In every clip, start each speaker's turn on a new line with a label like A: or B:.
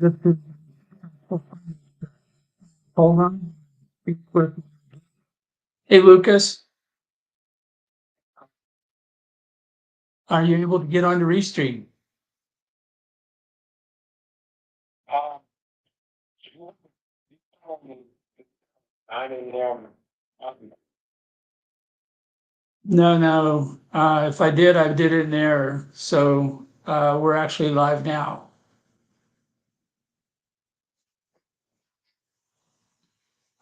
A: This is hold on. Speak with. Hey, Lucas, are you able to get on the Restream?
B: Um, you told me I didn't
A: No, no. If I did, I did it in error. So we're actually live now.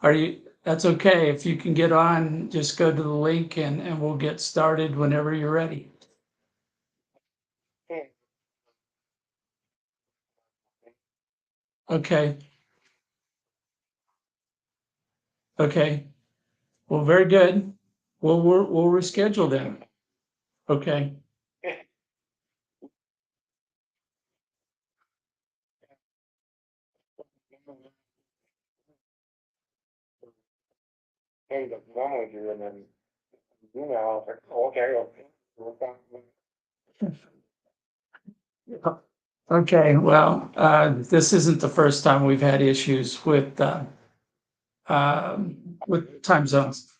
A: Are you? That's okay. If you can get on, just go to the link and we'll get started whenever you're ready. Okay. Okay. Well, very good. We'll reschedule then. Okay.
B: Hey, the one with you, and then you know, I was like, oh, okay,
A: Okay. Well, this isn't the first time we've had issues with time zones.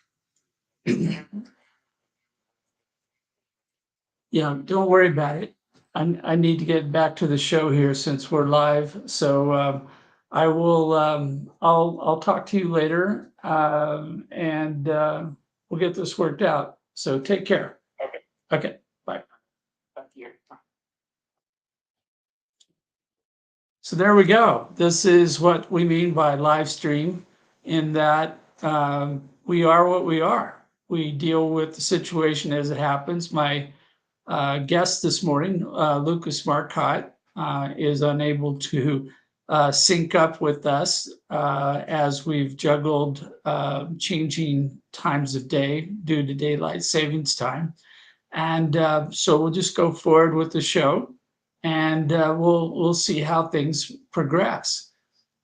A: Yeah, don't worry about it. I need to get back to the show here since we're live. So I will I'll talk to you later and we'll get this worked out. So take care.
B: okay,
A: Okay, bye.
B: thank you.
A: So there we go. This is what we mean by live stream, in that we are what we are. We deal with the situation as it happens. My guest this morning, Lucas Marcotte, is unable to sync up with us as we've juggled changing times of day due to daylight savings time. And so we'll just go forward with the show, and we'll see how things progress.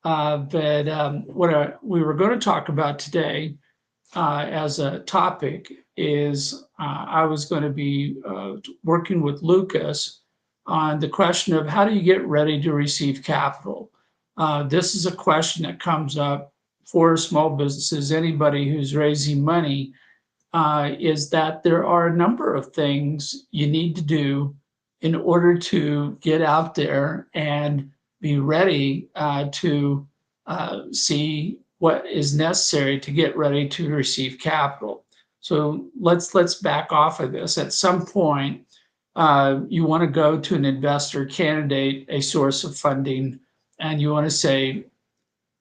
A: But what we were going to talk about today as a topic is I was going to be working with Lucas on the question of how do you get ready to receive capital? This is a question that comes up for small businesses, anybody who's raising money, is that there are a number of things you need to do in order to get out there and be ready to see what is necessary to get ready to receive capital. So let's back off of this. At some point, you want to go to an investor candidate, a source of funding, and you want to say,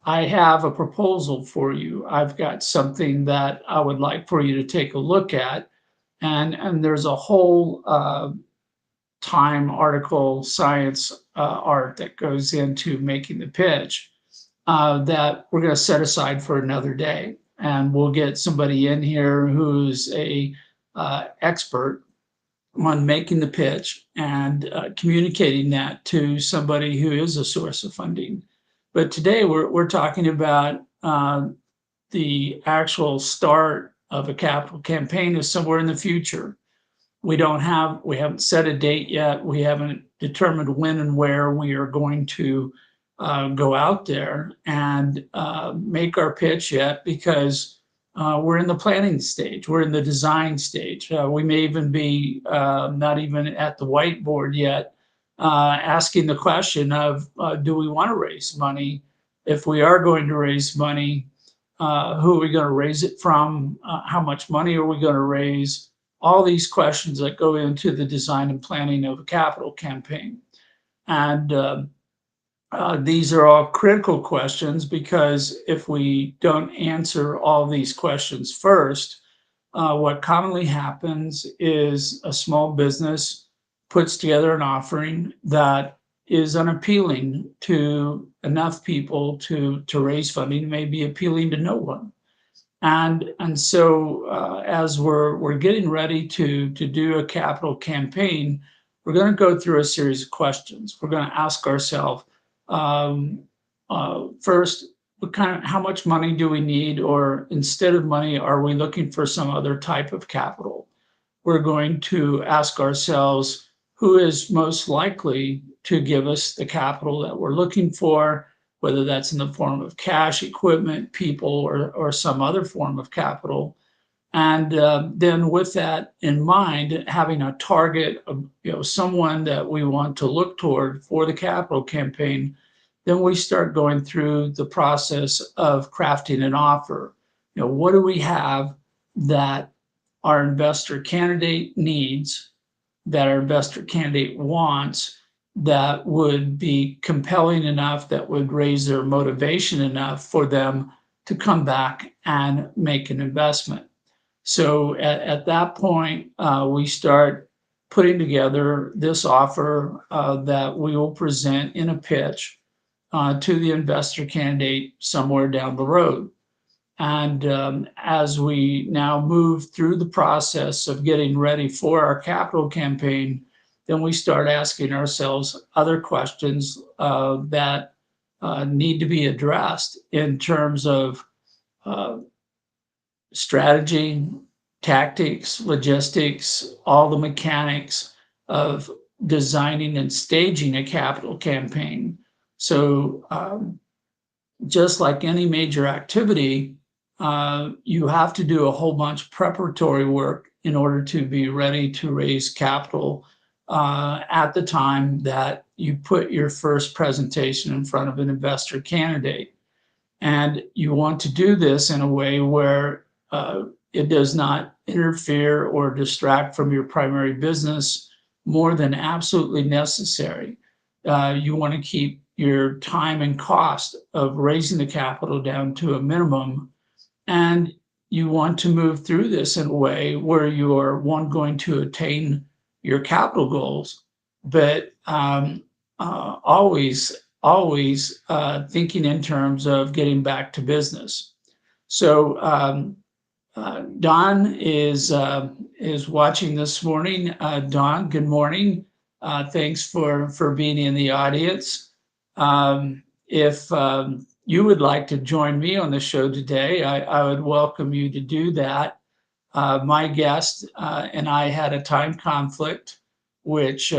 A: I have a proposal for you. I've got something that I would like for you to take a look at. And there's a whole time article science art that goes into making the pitch that we're going to set aside for another day. And we'll get somebody in here who's a expert on making the pitch and communicating that to somebody who is a source of funding. But today we're talking about the actual start of a capital campaign is somewhere in the future. We haven't set a date yet. We haven't determined when and where we are going to go out there and make our pitch yet, because we're in the planning stage. We're in the design stage. We may even be not even at the whiteboard yet, asking the question of, do we want to raise money? If we are going to raise money, who are we going to raise it from? How much money are we going to raise? All these questions that go into the design and planning of a capital campaign. And these are all critical questions, because if we don't answer all these questions first, what commonly happens is a small business puts together an offering that is unappealing to enough people to raise funding, may be appealing to no one. And so as we're getting ready to do a capital campaign, we're going to go through a series of questions. We're going to ask ourselves, first, how much money do we need? Or instead of money, are we looking for some other type of capital? We're going to ask ourselves, who is most likely to give us the capital that we're looking for, whether that's in the form of cash, equipment, people, or some other form of capital. And then with that in mind, having a target of, someone that we want to look toward for the capital campaign, then we start going through the process of crafting an offer. What do we have that our investor candidate needs, that our investor candidate wants, that would be compelling enough, that would raise their motivation enough for them to come back and make an investment. So at that point, we start putting together this offer that we will present in a pitch to the investor candidate somewhere down the road. And as we now move through the process of getting ready for our capital campaign, then we start asking ourselves other questions that need to be addressed in terms of strategy, tactics, logistics, all the mechanics of designing and staging a capital campaign. So just like any major activity, you have to do a whole bunch of preparatory work in order to be ready to raise capital at the time that you put your first presentation in front of an investor candidate. And you want to do this in a way where it does not interfere or distract from your primary business more than absolutely necessary. You want to keep your time and cost of raising the capital down to a minimum. And you want to move through this in a way where you are, one, going to attain your capital goals, but always thinking in terms of getting back to business. So Don is watching this morning. Don, good morning. Thanks for being in the audience. If you would like to join me on the show today, I would welcome you to do that. My guest and I had a time conflict, which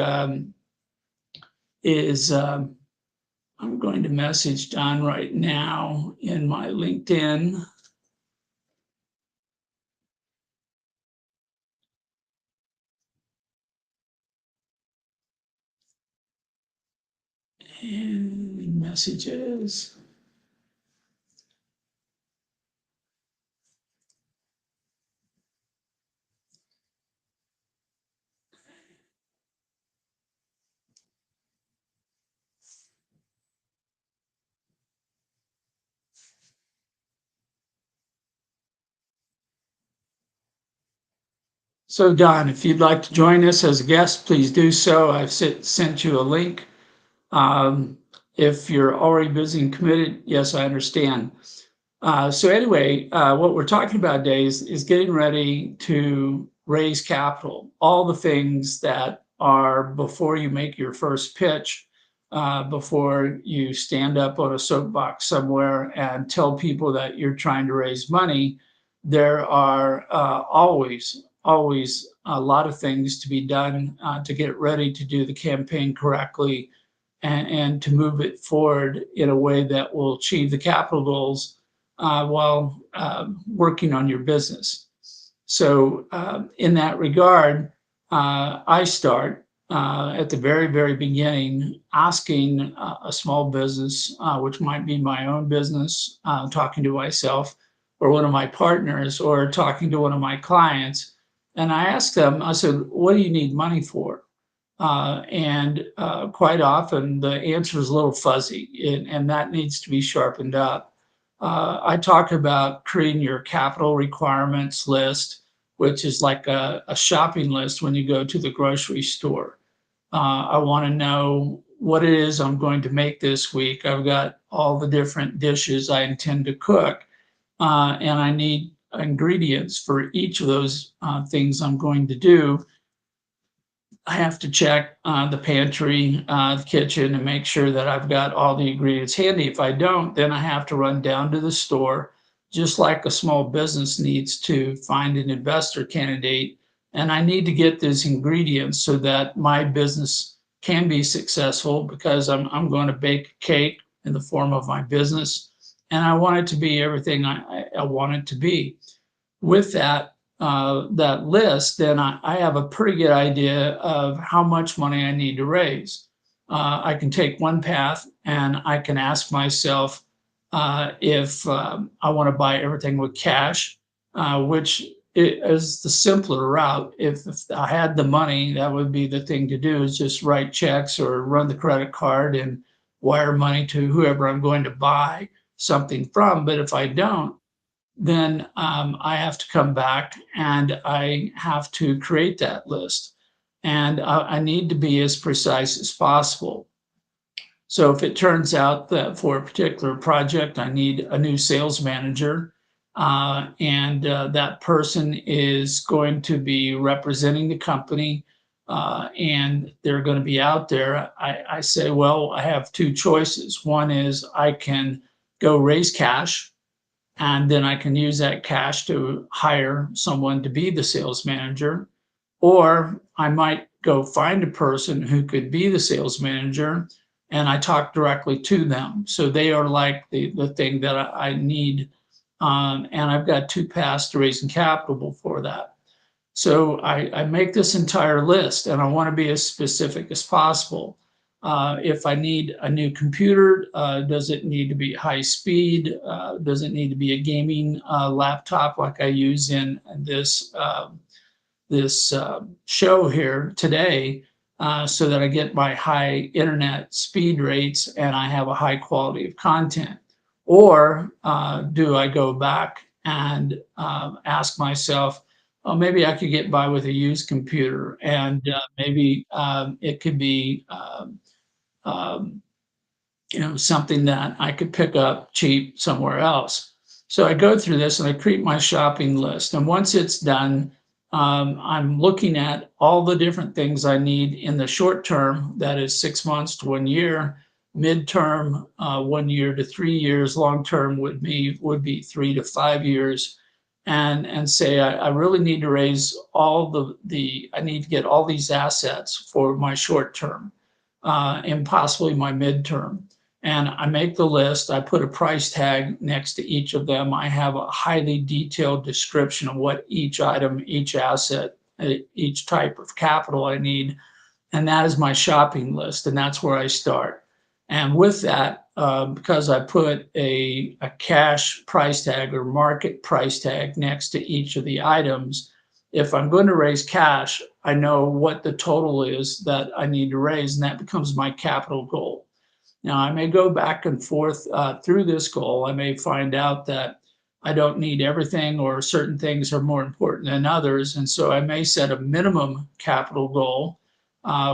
A: is, I'm going to message Don right now in my LinkedIn. And messages. So Don, if you'd like to join us as a guest, please do so. I've sent you a link. If you're already busy and committed, yes, I understand. So anyway, what we're talking about today is getting ready to raise capital. All the things that are before you make your first pitch, before you stand up on a soapbox somewhere and tell people that you're trying to raise money, there are always a lot of things to be done to get ready to do the campaign correctly and to move it forward in a way that will achieve the capital goals while working on your business. So in that regard, I start at the very beginning asking a small business, which might be my own business, talking to myself or one of my partners or talking to one of my clients. And I ask them, I said, what do you need money for? And quite often the answer is a little fuzzy, and that needs to be sharpened up. I talk about creating your capital requirements list, which is like a shopping list when you go to the grocery store. I want to know what it is I'm going to make this week. I've got all the different dishes I intend to cook, and I need ingredients for each of those things I'm going to do. I have to check the pantry, the kitchen, and make sure that I've got all the ingredients handy. If I don't, then I have to run down to the store, just like a small business needs to find an investor candidate. And I need to get those ingredients so that my business can be successful because I'm going to bake a cake in the form of my business, and I want it to be everything I want it to be. With that list, then I have a pretty good idea of how much money I need to raise. I can take one path and I can ask myself if I want to buy everything with cash, which is the simpler route. If I had the money, that would be the thing to do, is just write checks or run the credit card and wire money to whoever I'm going to buy something from. But if I don't, then I have to come back and I have to create that list. And I need to be as precise as possible. So if it turns out that for a particular project, I need a new sales manager, and that person is going to be representing the company, and they're going to be out there, I say, well, I have two choices. One is I can go raise cash, and then I can use that cash to hire someone to be the sales manager. Or I might go find a person who could be the sales manager and I talk directly to them. So they are like the thing that I need. And I've got two paths to raising capital for that. So I make this entire list and I want to be as specific as possible. If I need a new computer, does it need to be high speed? Does it need to be a gaming laptop like I use in this show here today, so that I get my high internet speed rates and I have a high quality of content? Or do I go back and ask myself, oh, maybe I could get by with a used computer, and maybe it could be um, something that I could pick up cheap somewhere else. So I go through this and I create my shopping list. And once it's done, I'm looking at all the different things I need in the short term, that is 6 months to 1 year, midterm, 1 year to 3 years, long term would be 3 to 5 years, and say I really need to raise all the I need to get all these assets for my short term, and possibly my midterm. And I make the list, I put a price tag next to each of them. I have a highly detailed description of what each item, each asset, each type of capital I need. And that is my shopping list. And that's where I start. And with that, because I put a cash price tag or market price tag next to each of the items, if I'm going to raise cash, I know what the total is that I need to raise, and that becomes my capital goal. Now, I may go back and forth through this goal. I may find out that I don't need everything, or certain things are more important than others. And so I may set a minimum capital goal,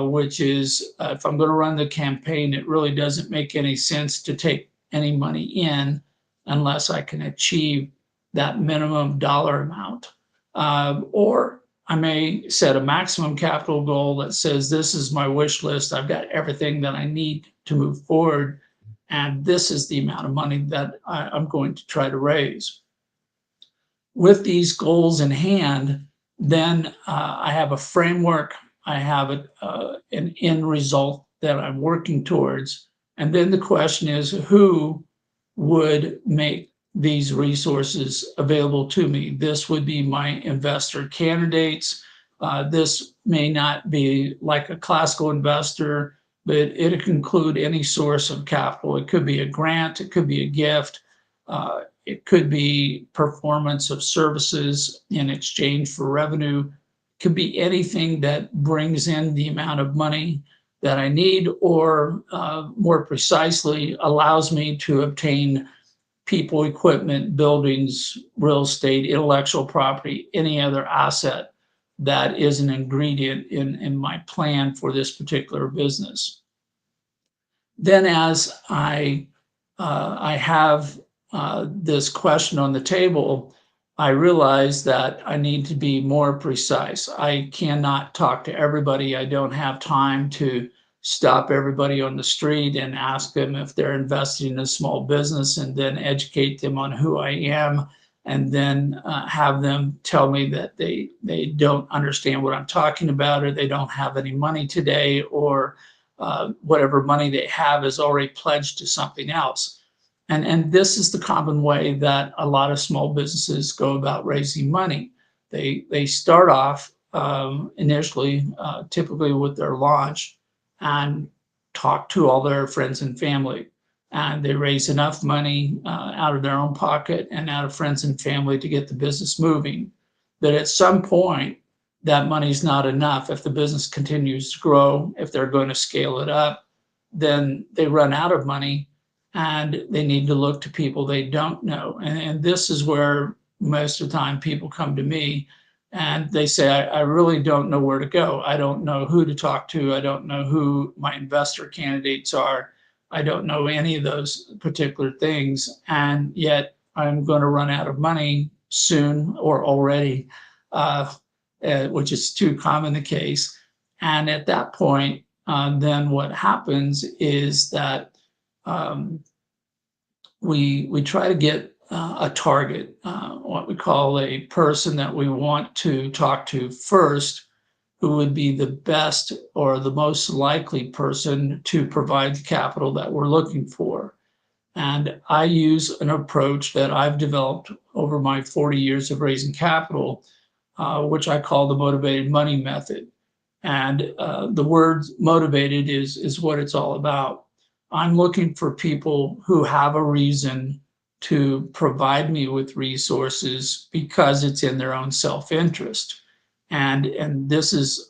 A: which is if I'm going to run the campaign, it really doesn't make any sense to take any money in unless I can achieve that minimum dollar amount. Or I may set a maximum capital goal that says, this is my wish list. I've got everything that I need to move forward, and this is the amount of money that I'm going to try to raise. With these goals in hand, then I have a framework, I have an end result that I'm working towards. And then the question is, who would make these resources available to me? This would be my investor candidates. This may not be like a classical investor, but it can include any source of capital. It could be a grant, it could be a gift, it could be performance of services in exchange for revenue. It could be anything that brings in the amount of money that I need, or more precisely, allows me to obtain people, equipment, buildings, real estate, intellectual property, any other asset that is an ingredient in my plan for this particular business. Then, as I have this question on the table, I realize that I need to be more precise. I cannot talk to everybody. I don't have time to stop everybody on the street and ask them if they're investing in a small business, and then educate them on who I am, and then have them tell me that they don't understand what I'm talking about, or they don't have any money today, or whatever money they have is already pledged to something else. And this is the common way that a lot of small businesses go about raising money. They start off initially, typically with their launch, and talk to all their friends and family. And they raise enough money out of their own pocket and out of friends and family to get the business moving. That at some point, that money's not enough. If the business continues to grow, if they're going to scale it up, then they run out of money and they need to look to people they don't know. And this is where most of the time people come to me and they say, I really don't know where to go. I don't know who to talk to. I don't know who my investor candidates are. I don't know any of those particular things. And yet I'm going to run out of money soon or already, which is too common the case. And at that point, then what happens is that um, we try to get a target, what we call a person that we want to talk to first, who would be the best or the most likely person to provide the capital that we're looking for. And I use an approach that I've developed over my 40 years of raising capital, which I call the motivated money method. And the word motivated is what it's all about. I'm looking for people who have a reason to provide me with resources because it's in their own self-interest. And this is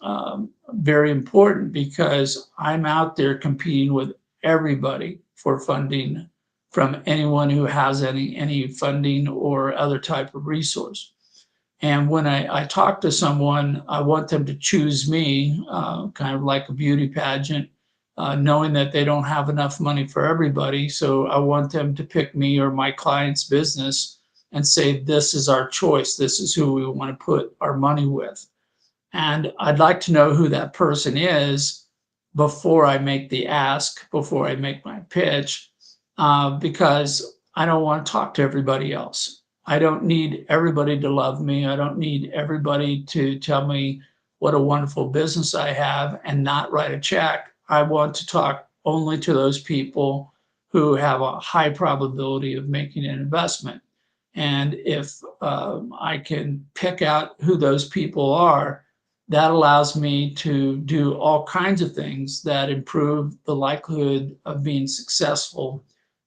A: very important because I'm out there competing with everybody for funding from anyone who has any funding or other type of resource. And when I talk to someone, I want them to choose me, kind of like a beauty pageant, knowing that they don't have enough money for everybody. So I want them to pick me or my client's business and say, this is our choice. This is who we want to put our money with. And I'd like to know who that person is before I make the ask, before I make my pitch, because I don't want to talk to everybody else. I don't need everybody to love me. I don't need everybody to tell me what a wonderful business I have and not write a check. I want to talk only to those people who have a high probability of making an investment. And if I can pick out who those people are, that allows me to do all kinds of things that improve the likelihood of being successful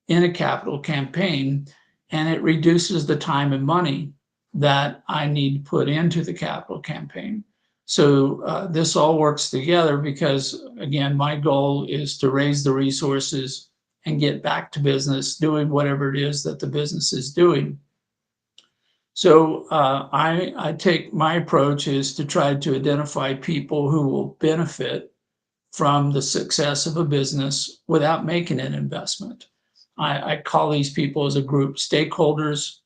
A: in a capital campaign, and it reduces the time and money that I need to put into the capital campaign. So this all works together because, again, my goal is to raise the resources and get back to business, doing whatever it is that the business is doing. So I take my approach is to try to identify people who will benefit from the success of a business without making an investment. I call these people as a group stakeholders.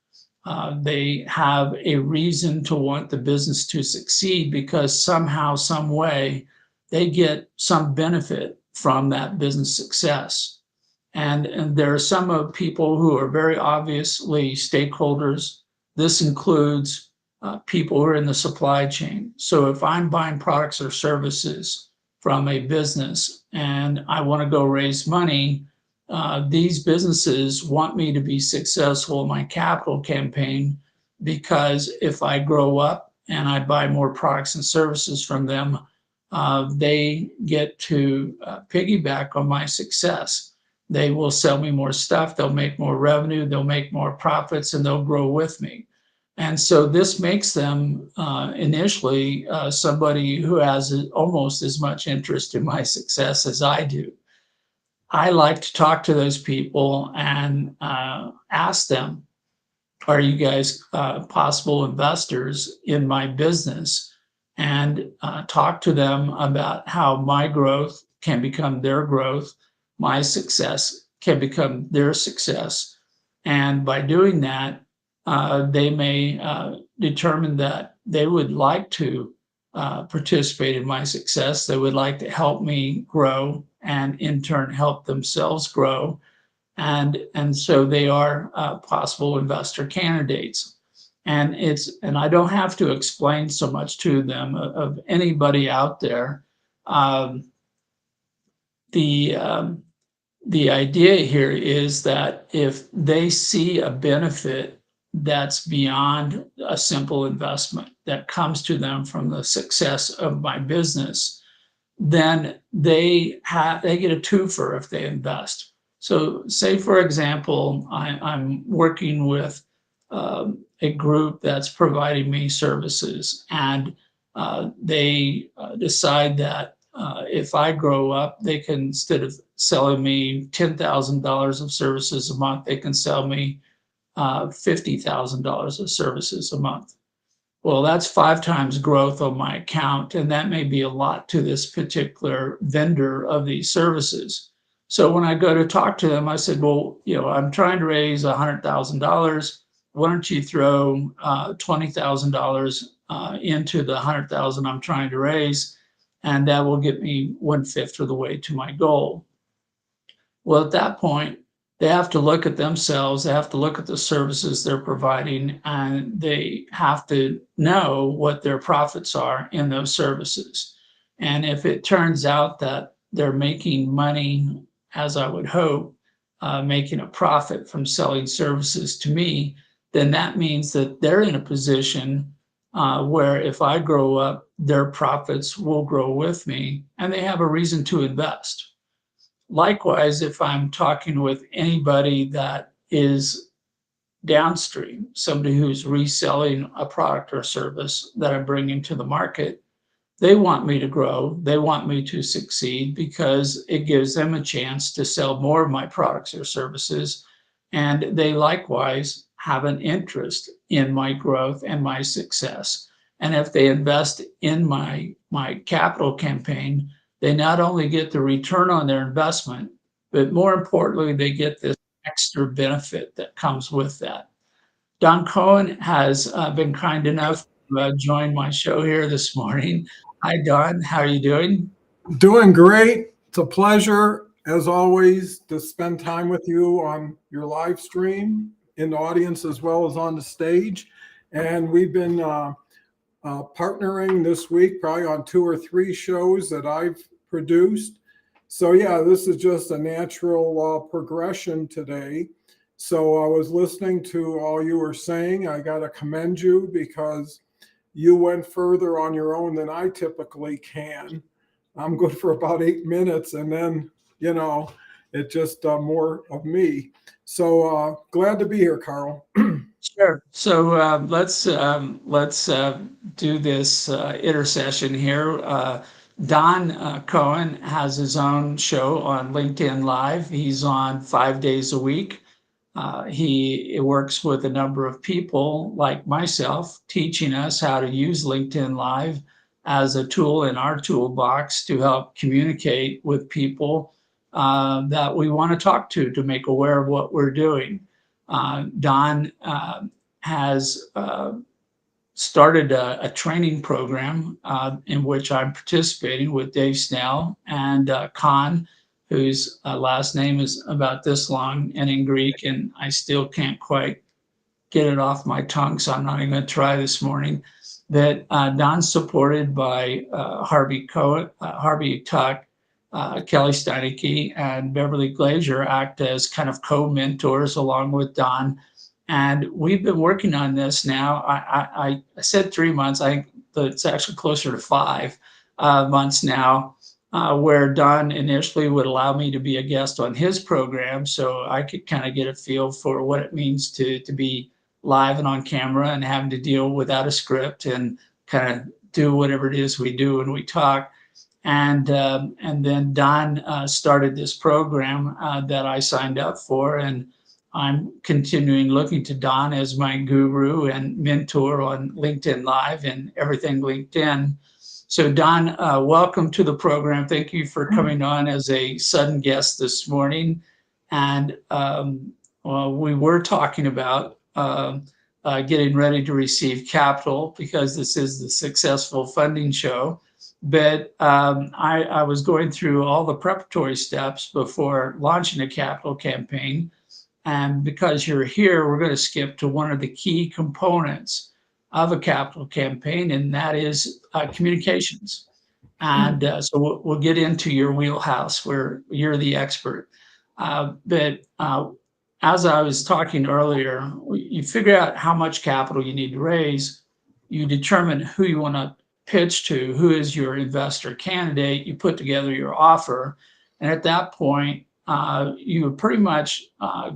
A: They have a reason to want the business to succeed because somehow, some way, they get some benefit from that business success. And there are some of people who are very obviously stakeholders. This includes people who are in the supply chain. So if I'm buying products or services from a business and I want to go raise money, these businesses want me to be successful in my capital campaign because if I grow up and I buy more products and services from them, they get to piggyback on my success. They will sell me more stuff, they'll make more revenue, they'll make more profits, and they'll grow with me. And so this makes them initially somebody who has almost as much interest in my success as I do. I like to talk to those people and ask them, are you guys possible investors in my business? And talk to them about how my growth can become their growth, my success can become their success. And by doing that, they may determine that they would like to participate in my success. They would like to help me grow and in turn help themselves grow. And so they are possible investor candidates. And I don't have to explain so much to them of anybody out there. Um, the the idea here is that if they see a benefit that's beyond a simple investment that comes to them from the success of my business, then they get a twofer if they invest. So, say for example, I'm working with a group that's providing me services, and they decide that if I grow up, they can, instead of selling me $10,000 of services a month, they can sell me $50,000 of services a month. Well, that's 5 times growth on my account, and that may be a lot to this particular vendor of these services. So when I go to talk to them, I said, well, I'm trying to raise $100,000. Why don't you throw $20,000 into the 100,000 I'm trying to raise, and that will get me 1/5 of the way to my goal. Well, at that point, they have to look at themselves, they have to look at the services they're providing, and they have to know what their profits are in those services. And if it turns out that they're making money, as I would hope, making a profit from selling services to me, then that means that they're in a position where if I grow up, their profits will grow with me, and they have a reason to invest. Likewise, if I'm talking with anybody that is downstream, somebody who's reselling a product or service that I'm bringing to the market, they want me to grow. They want me to succeed because it gives them a chance to sell more of my products or services. And they likewise have an interest in my growth and my success. And if they invest in my capital campaign, they not only get the return on their investment, but more importantly, they get this extra benefit that comes with that. Don Cohen has been kind enough to join my show here this morning. Hi, Don. How are you doing?
C: Doing great. It's a pleasure, as always, to spend time with you on your live stream, in the audience as well as on the stage. And we've been partnering this week, probably on 2 or 3 shows that I've produced. So, yeah, this is just a natural progression today. So, I was listening to all you were saying. I got to commend you because you went further on your own than I typically can. I'm good for about 8 minutes, and then it just more of me. So glad to be here, Karl.
A: Sure. So let's do this intercession here. Don Cohen has his own show on LinkedIn Live. He's on 5 days a week. He works with a number of people like myself, teaching us how to use LinkedIn Live as a tool in our toolbox to help communicate with people that we want to talk to make aware of what we're doing. Don has started a training program in which I'm participating with Dave Snell and Khan, whose last name is about this long and in Greek, and I still can't quite get it off my tongue, so I'm not even going to try this morning. That Don's supported by Harvey Tuck, Kelly Steinecke, and Beverly Glazier act as kind of co-mentors along with Don. And we've been working on this now. I said 3 months. I think it's actually closer to 5 months now, where Don initially would allow me to be a guest on his program so I could kind of get a feel for what it means to be live and on camera and having to deal without a script and kind of do whatever it is we do when we talk. And then Don started this program that I signed up for, and I'm continuing looking to Don as my guru and mentor on LinkedIn Live and everything LinkedIn. So Don, welcome to the program. Thank you for coming on as a sudden guest this morning. And well, we were talking about getting ready to receive capital because this is the Successful Funding Show. But I was going through all the preparatory steps before launching a capital campaign. And because you're here, we're going to skip to one of the key components of a capital campaign, and that is communications. And so we'll get into your wheelhouse where you're the expert. But as I was talking earlier, you figure out how much capital you need to raise. You determine who you want to pitch to, who is your investor candidate. You put together your offer. And at that point, you are pretty much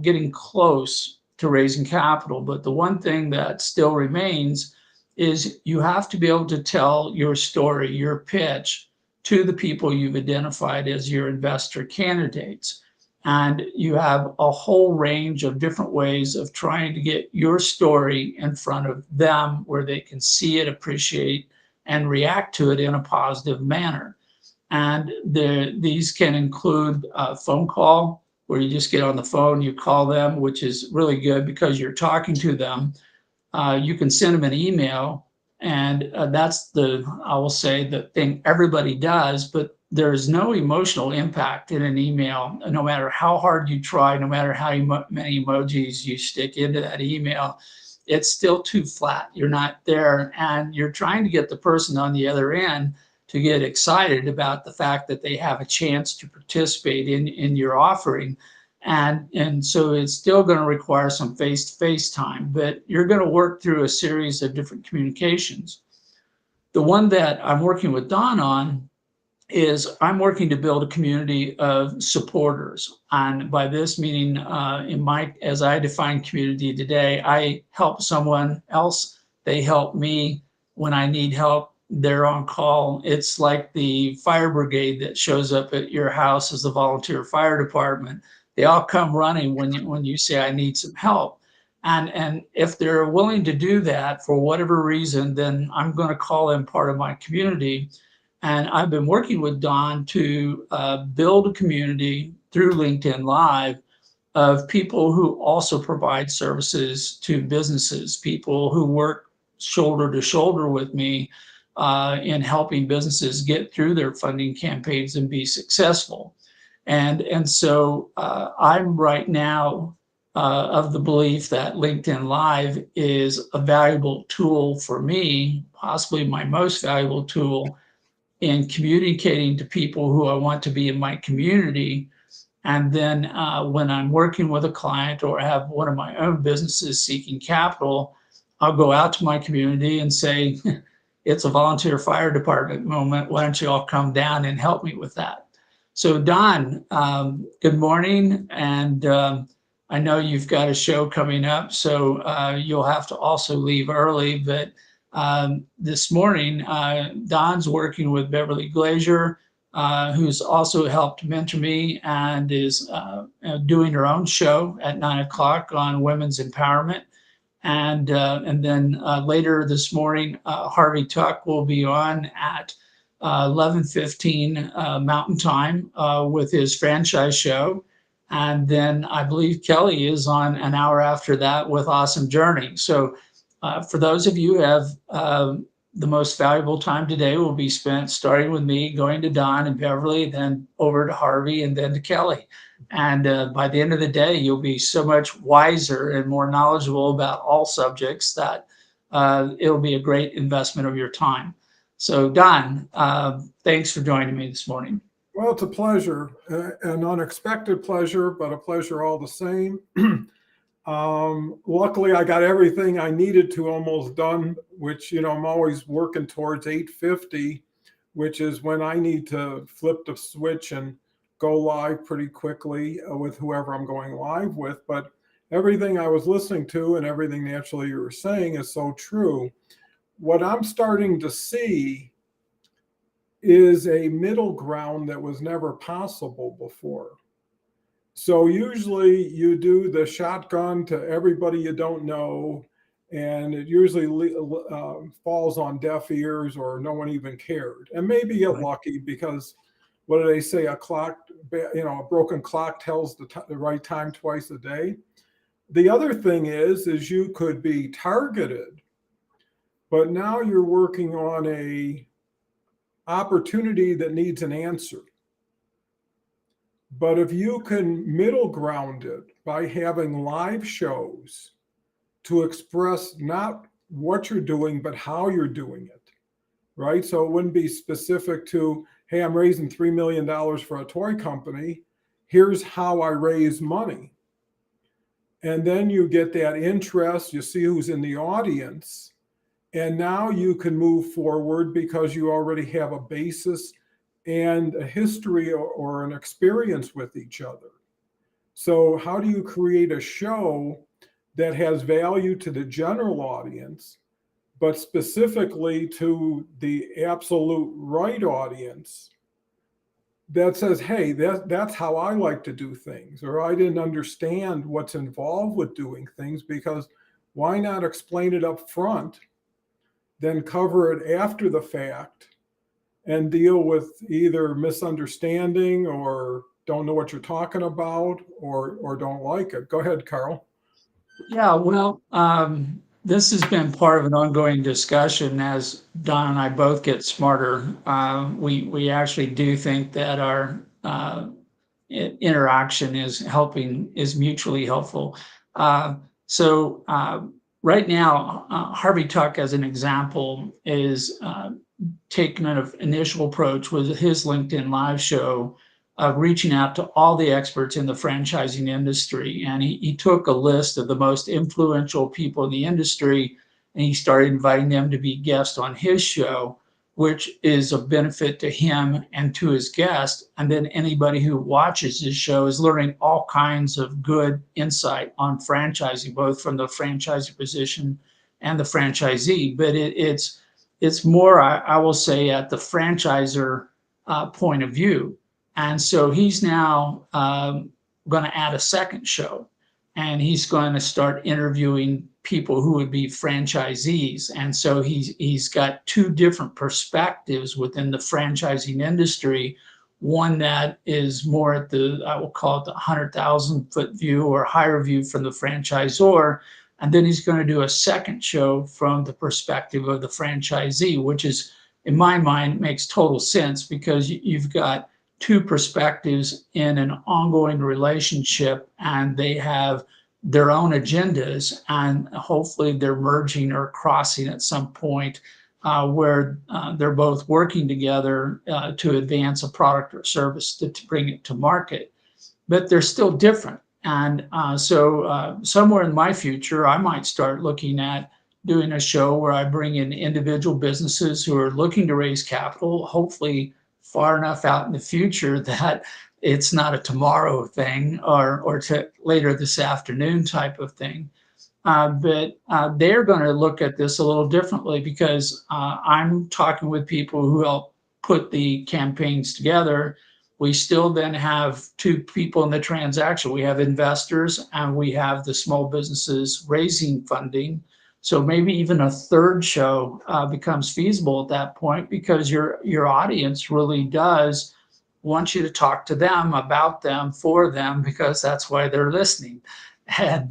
A: getting close to raising capital. But the one thing that still remains is you have to be able to tell your story, your pitch to the people you've identified as your investor candidates. And you have a whole range of different ways of trying to get your story in front of them where they can see it, appreciate, and react to it in a positive manner. And these can include a phone call where you just get on the phone, you call them, which is really good because you're talking to them. You can send them an email, and that's I will say, the thing everybody does, but there is no emotional impact in an email, no matter how hard you try, no matter how many emojis you stick into that email. It's still too flat. You're not there, and you're trying to get the person on the other end to get excited about the fact that they have a chance to participate in your offering. And so it's still going to require some face-to-face time, but you're going to work through a series of different communications. The one that I'm working with Don on is I'm working to build a community of supporters. And by this meaning, as I define community today, I help someone else, they help me. When I need help, they're on call. It's like the fire brigade that shows up at your house as the volunteer fire department. They all come running when you say I need some help. And if they're willing to do that for whatever reason, then I'm going to call them part of my community. And I've been working with Don to build a community through LinkedIn Live of people who also provide services to businesses, people who work shoulder to shoulder with me in helping businesses get through their funding campaigns and be successful. And so I'm right now of the belief that LinkedIn Live is a valuable tool for me, possibly my most valuable tool in communicating to people who I want to be in my community. And then when I'm working with a client or have one of my own businesses seeking capital, I'll go out to my community and say, it's a volunteer fire department moment. Why don't you all come down and help me with that? So Don, good morning. And I know you've got a show coming up, so you'll have to also leave early. But this morning, Don's working with Beverly Glazier, who's also helped mentor me and is doing her own show at 9 o'clock on women's empowerment. And then later this morning, Harvey Tuck will be on at 11:15 Mountain Time with his franchise show. And then I believe Kelly is on an hour after that with Awesome Journey. So for those of you who have the most valuable time today will be spent starting with me, going to Don and Beverly, then over to Harvey, and then to Kelly. And by the end of the day, you'll be so much wiser and more knowledgeable about all subjects that it'll be a great investment of your time. So Don, thanks for joining me this morning.
C: Well, it's a pleasure, an unexpected pleasure, but a pleasure all the same. Luckily, I got everything I needed to almost done, which, I'm always working towards 8:50, which is when I need to flip the switch and go live pretty quickly with whoever I'm going live with. But everything I was listening to and everything naturally you were saying is so true. What I'm starting to see is a middle ground that was never possible before. So usually you do the shotgun to everybody you don't know, and it usually falls on deaf ears or no one even cared. And maybe you're lucky because what do they say? A broken clock tells the right time twice a day. The other thing is you could be targeted, but now you're working on a opportunity that needs an answer. But if you can middle ground it by having live shows to express not what you're doing, but how you're doing it, right? So it wouldn't be specific to, hey, I'm raising $3 million for a toy company. Here's how I raise money. And then you get that interest, you see who's in the audience, and now you can move forward because you already have a basis and a history or an experience with each other. So, how do you create a show that has value to the general audience, but specifically to the absolute right audience that says, hey, that's how I like to do things, or I didn't understand what's involved with doing things, because why not explain it up front, then cover it after the fact and deal with either misunderstanding or don't know what you're talking about or don't like it. Go ahead, Carl.
A: Yeah, well, this has been part of an ongoing discussion as Don and I both get smarter. We actually do think that our interaction is mutually helpful. Uh, so right now, Harvey Tuck, as an example, is taking an initial approach with his LinkedIn Live show of reaching out to all the experts in the franchising industry. And he took a list of the most influential people in the industry and he started inviting them to be guests on his show, which is a benefit to him and to his guests. And then anybody who watches his show is learning all kinds of good insight on franchising, both from the franchisee position and the franchisee. But it's more, I will say, at the franchiser point of view. And so he's now going to add a second show, and he's going to start interviewing people who would be franchisees. And so he's got two different perspectives within the franchising industry. One that is more at the, I will call it the 100,000 foot view or higher view from the franchisor. And then he's going to do a second show from the perspective of the franchisee, which is, in my mind, makes total sense because you've got two perspectives in an ongoing relationship and they have their own agendas and hopefully they're merging or crossing at some point where they're both working together to advance a product or service to bring it to market. But they're still different. And so somewhere in my future, I might start looking at doing a show where I bring in individual businesses who are looking to raise capital, hopefully far enough out in the future that it's not a tomorrow thing or to later this afternoon type of thing. But they're going to look at this a little differently because I'm talking with people who help put the campaigns together. We still then have two people in the transaction. We have investors and we have the small businesses raising funding. So maybe even a third show becomes feasible at that point because your audience really does want you to talk to them about them for them because that's why they're listening. And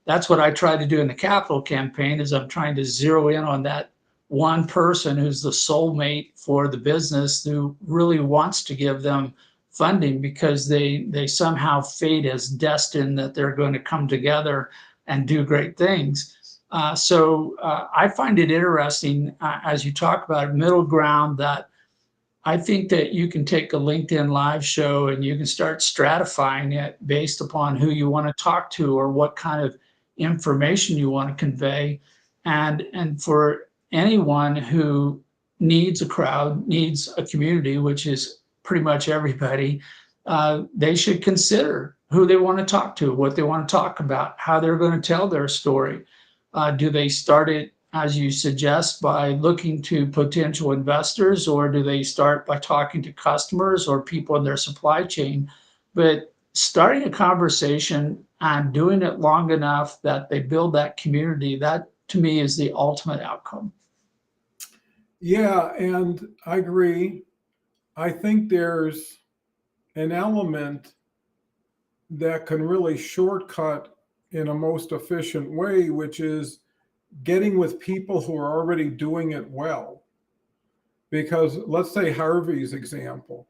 A: that's what I try to do in the capital campaign is I'm trying to zero in on that one person who's the soulmate for the business who really wants to give them funding because they somehow fate as destined that they're going to come together and do great things. So I find it interesting as you talk about middle ground that I think that you can take a LinkedIn Live show and you can start stratifying it based upon who you want to talk to or what kind of information you want to convey. And for anyone who needs a crowd, needs a community, which is pretty much everybody, they should consider who they want to talk to, what they want to talk about, how they're going to tell their story. Do they start it, as you suggest, by looking to potential investors, or do they start by talking to customers or people in their supply chain? But starting a conversation and doing it long enough that they build that community, that to me is the ultimate outcome.
C: Yeah, and I agree. I think there's an element that can really shortcut in a most efficient way, which is getting with people who are already doing it well. Because let's say Harvey's example.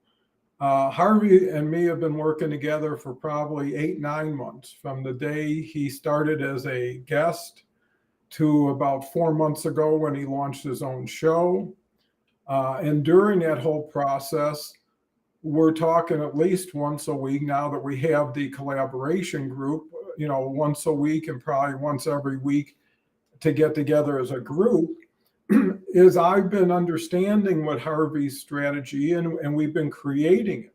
C: Harvey and me have been working together for probably 8, 9 months from the day he started as a guest to about 4 months ago when he launched his own show. And during that whole process, we're talking at least once a week now that we have the collaboration group, once a week and probably once every week to get together as a group, is I've been understanding what Harvey's strategy and we've been creating it.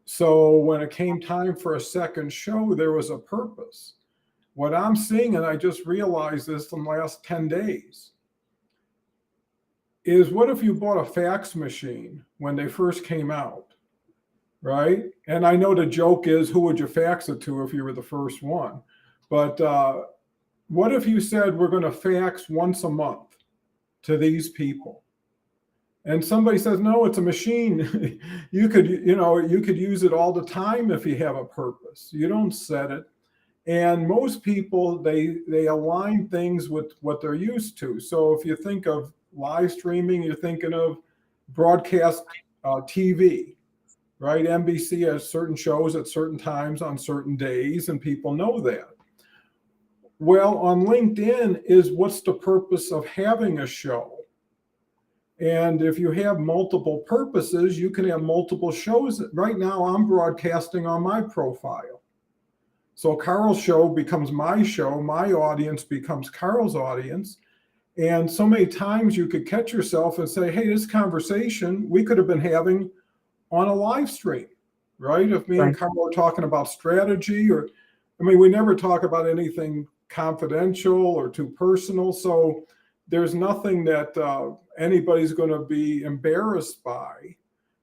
C: So when it came time for a second show, there was a purpose. What I'm seeing, and I just realized this in the last 10 days, is what if you bought a fax machine when they first came out, right? And I know the joke is, who would you fax it to if you were the first one? But what if you said, we're going to fax once a month to these people? And somebody says, no, it's a machine. you could use it all the time if you have a purpose. You don't set it. And most people, they align things with what they're used to. So if you think of live streaming, you're thinking of broadcast TV, right? NBC has certain shows at certain times on certain days, and people know that. Well, on LinkedIn is, what's the purpose of having a show? And if you have multiple purposes, you can have multiple shows. Right now, I'm broadcasting on my profile. So Karl's show becomes my show. My audience becomes Karl's audience. And so many times you could catch yourself and say, hey, this conversation we could have been having on a live stream, right? If me and Karl are talking about strategy, we never talk about anything confidential or too personal. So there's nothing that anybody's going to be embarrassed by.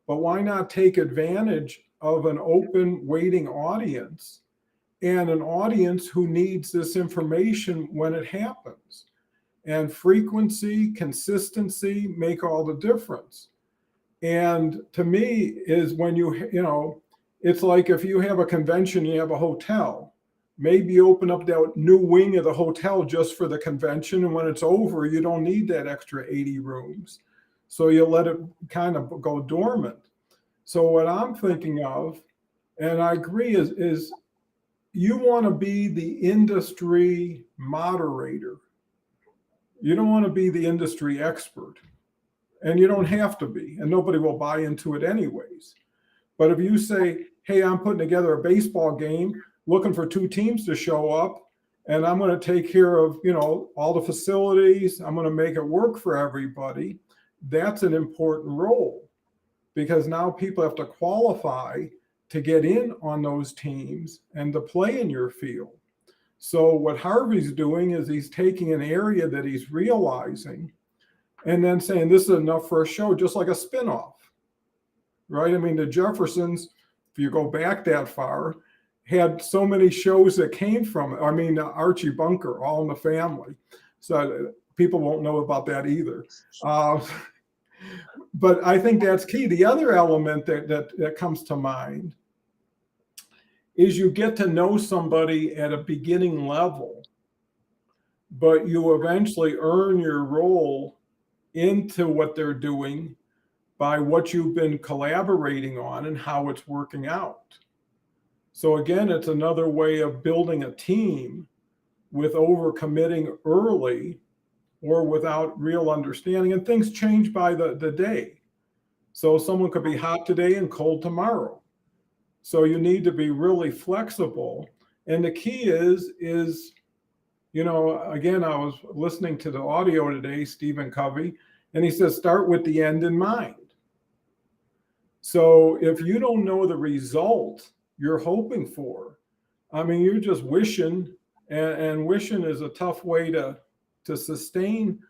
C: But why not take advantage of an open, waiting audience, and an audience who needs this information when it happens? And frequency, consistency make all the difference. And to me is when it's like if you have a convention, you have a hotel, maybe you open up that new wing of the hotel just for the convention. And when it's over, you don't need that extra 80 rooms. So you let it kind of go dormant. So what I'm thinking of, and I agree, is you want to be the industry moderator. You don't want to be the industry expert. And you don't have to be, and nobody will buy into it anyways. But if you say, hey, I'm putting together a baseball game, looking for 2 teams to show up, and I'm going to take care of, all the facilities, I'm going to make it work for everybody, that's an important role, because now people have to qualify to get in on those teams and to play in your field. So what Harvey's doing is he's taking an area that he's realizing and then saying, this is enough for a show, just like a spinoff, right? The Jeffersons, if you go back that far, had so many shows that came from it. Archie Bunker, All in the Family. So people won't know about that either. But I think that's key. The other element that comes to mind is you get to know somebody at a beginning level, but you eventually earn your role into what they're doing by what you've been collaborating on and how it's working out. So again, it's another way of building a team with overcommitting early or without real understanding. And things change by the day. So someone could be hot today and cold tomorrow. So you need to be really flexible. And the key is, again, I was listening to the audio today, Stephen Covey, and he says, start with the end in mind. So if you don't know the result you're hoping for, you're just wishing, and wishing is a tough way to sustain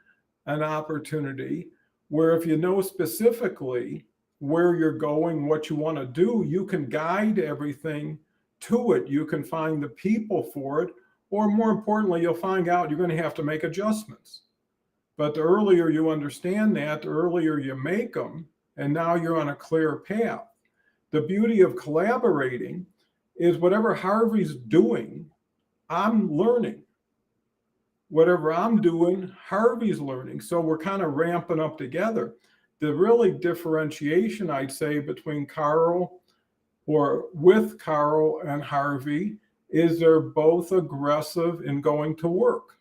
C: an opportunity, where if you know specifically where you're going, what you want to do, you can guide everything to it. You can find the people for it, or more importantly, you'll find out you're going to have to make adjustments. But the earlier you understand that, the earlier you make them, and now you're on a clear path. The beauty of collaborating is whatever Harvey's doing, I'm learning. Whatever I'm doing, Harvey's learning. So we're kind of ramping up together. The really differentiation, I'd say, between Karl or with Karl and Harvey is they're both aggressive in going to work.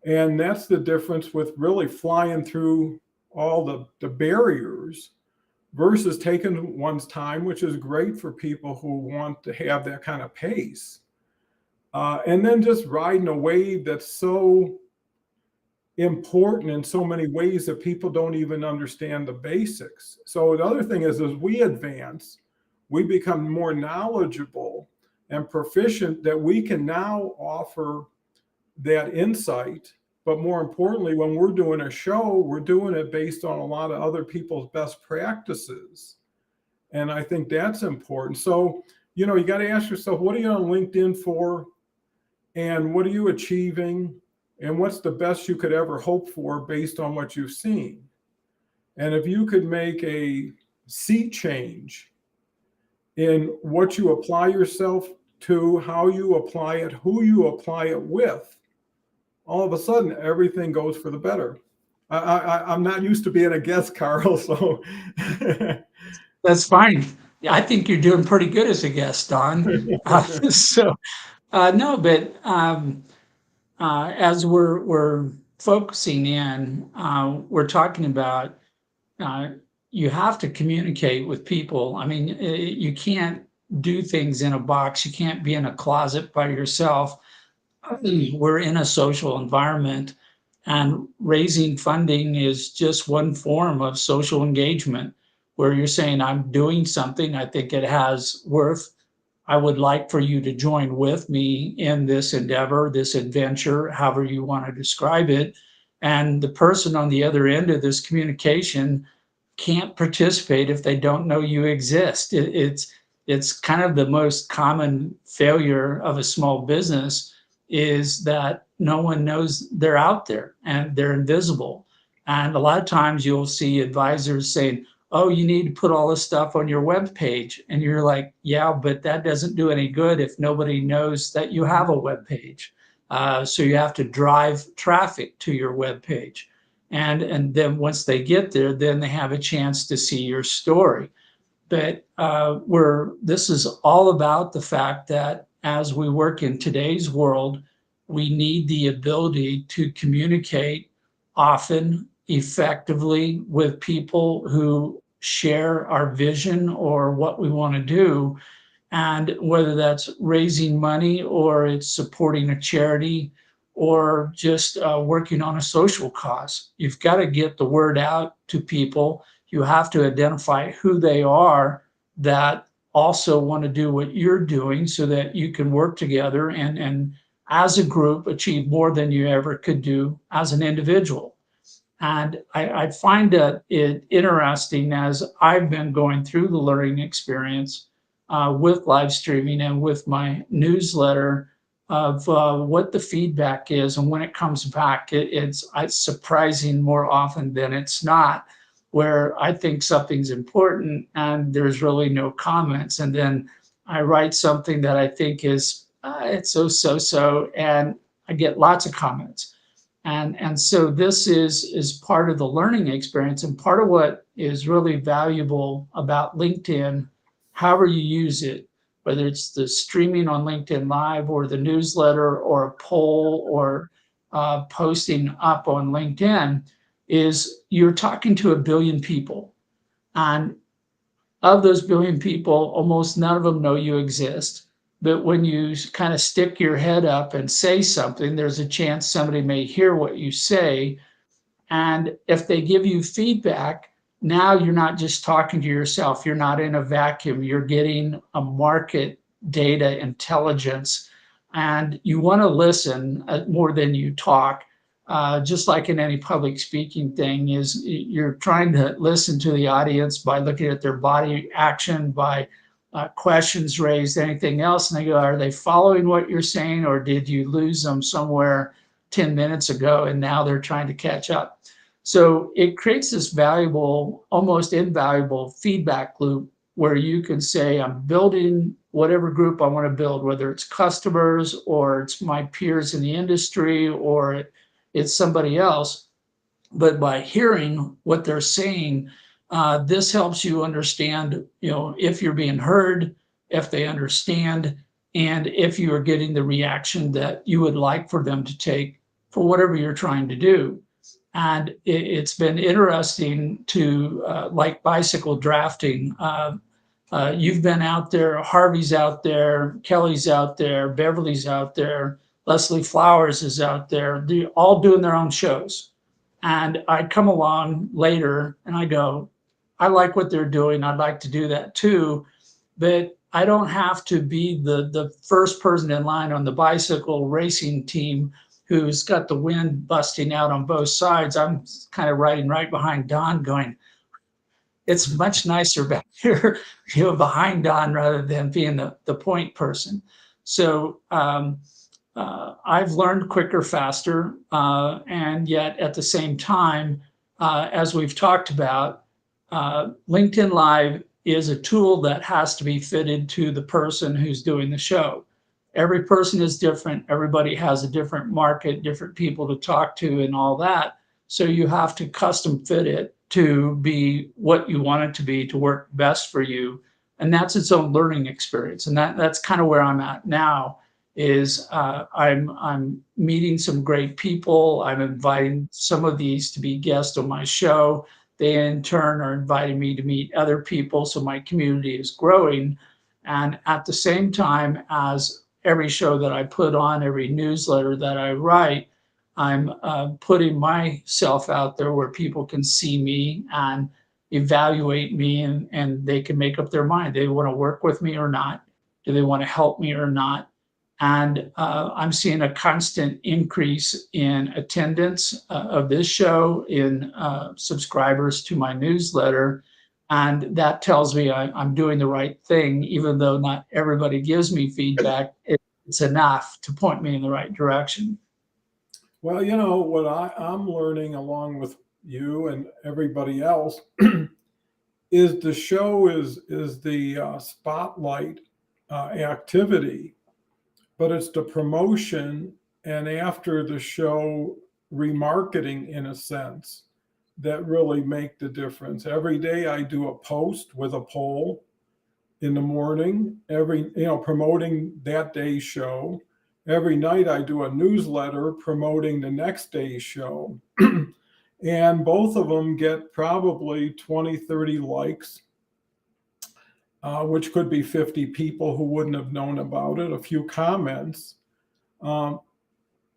C: And that's the difference with really flying through all the barriers versus taking one's time, which is great for people who want to have that kind of pace. And then just riding a wave that's so important in so many ways that people don't even understand the basics. So the other thing is, as we advance, we become more knowledgeable and proficient that we can now offer that insight. But more importantly, when we're doing a show, we're doing it based on a lot of other people's best practices. And I think that's important. So, you know, you got to ask yourself, what are you on LinkedIn for? And what are you achieving? And what's the best you could ever hope for based on what you've seen? And if you could make a sea change in what you apply yourself to, how you apply it, who you apply it with, all of a sudden everything goes for the better. I'm not used to being a guest, Karl, so
A: That's fine. Yeah, I think you're doing pretty good as a guest, Don. So, no, but as we're focusing in, we're talking about uh, you have to communicate with people. I mean, you can't do things in a box. You can't be in a closet by yourself. We're in a social environment, and raising funding is just one form of social engagement where you're saying, I'm doing something, I think it has worth. I would like for you to join with me in this endeavor, this adventure, however you want to describe it. And the person on the other end of this communication can't participate if they don't know you exist. It's kind of the most common failure of a small business is that no one knows they're out there and they're invisible. And a lot of times you'll see advisors saying, "Oh, you need to put all this stuff on your web page," and you're like, "Yeah, but that doesn't do any good if nobody knows that you have a web page." So you have to drive traffic to your web page, and then once they get there, then they have a chance to see your story. But this is all about the fact that as we work in today's world, we need the ability to communicate often, effectively with people who share our vision or what we want to do. And whether that's raising money or it's supporting a charity or just working on a social cause, you've got to get the word out to people. You have to identify who they are that also want to do what you're doing so that you can work together and as a group achieve more than you ever could do as an individual. And I find it interesting as I've been going through the learning experience with live streaming and with my newsletter of what the feedback is. And when it comes back, it's surprising more often than it's not, where I think something's important and there's really no comments. And then I write something that I think is, it's so, and I get lots of comments. And so this is part of the learning experience and part of what is really valuable about LinkedIn, however you use it, whether it's the streaming on LinkedIn Live or the newsletter or a poll or posting up on LinkedIn, is you're talking to 1 billion people. And of those 1 billion people, almost none of them know you exist. But when you kind of stick your head up and say something, there's a chance somebody may hear what you say. And if they give you feedback, now you're not just talking to yourself. You're not in a vacuum. You're getting a market data intelligence. And you want to listen more than you talk. Just like in any public speaking thing, is you're trying to listen to the audience by looking at their body action, by questions raised, anything else, and they go, are they following what you're saying, or did you lose them somewhere 10 minutes ago and now they're trying to catch up? So it creates this valuable, almost invaluable feedback loop where you can say, I'm building whatever group I want to build, whether it's customers or it's my peers in the industry or it's somebody else. But by hearing what they're saying, this helps you understand, if you're being heard, if they understand, and if you are getting the reaction that you would like for them to take for whatever you're trying to do. And it's been interesting to like bicycle drafting. You've been out there, Harvey's out there, Kelly's out there, Beverly's out there, Leslie Flowers is out there. They're all doing their own shows. And I come along later and I go, I like what they're doing. I'd like to do that too. But I don't have to be the first person in line on the bicycle racing team who's got the wind busting out on both sides. I'm kind of riding right behind Don going, it's much nicer back here, behind Don rather than being the point person. So I've learned quicker, faster, and yet at the same time, as we've talked about, LinkedIn Live is a tool that has to be fitted to the person who's doing the show. Every person is different. Everybody has a different market, different people to talk to, and all that. So you have to custom fit it to be what you want it to be to work best for you. And that's its own learning experience. And that's kind of where I'm at now is I'm meeting some great people. I'm inviting some of these to be guests on my show. They in turn are inviting me to meet other people. So my community is growing. And at the same time as every show that I put on, every newsletter that I write, I'm putting myself out there where people can see me and evaluate me and they can make up their mind. Do they want to work with me or not? Do they want to help me or not? And I'm seeing a constant increase in attendance of this show, in subscribers to my newsletter. And that tells me I'm doing the right thing, even though not everybody gives me feedback. It's enough to point me in the right direction.
C: Well, what I'm learning along with you and everybody else is the show is the spotlight activity, but it's the promotion and after the show remarketing in a sense that really make the difference. Every day I do a post with a poll in the morning, promoting that day's show. Every night I do a newsletter promoting the next day's show. And both of them get probably 20, 30 likes, which could be 50 people who wouldn't have known about it, a few comments. And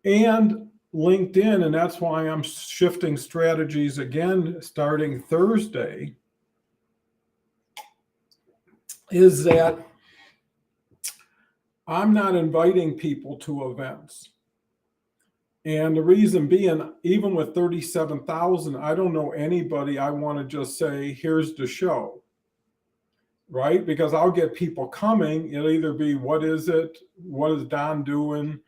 C: LinkedIn, and that's why I'm shifting strategies again starting Thursday, is that I'm not inviting people to events. And the reason being, even with 37,000, I don't know anybody I want to just say, here's the show, right? Because I'll get people coming. It'll either be, what is it? What is Don doing?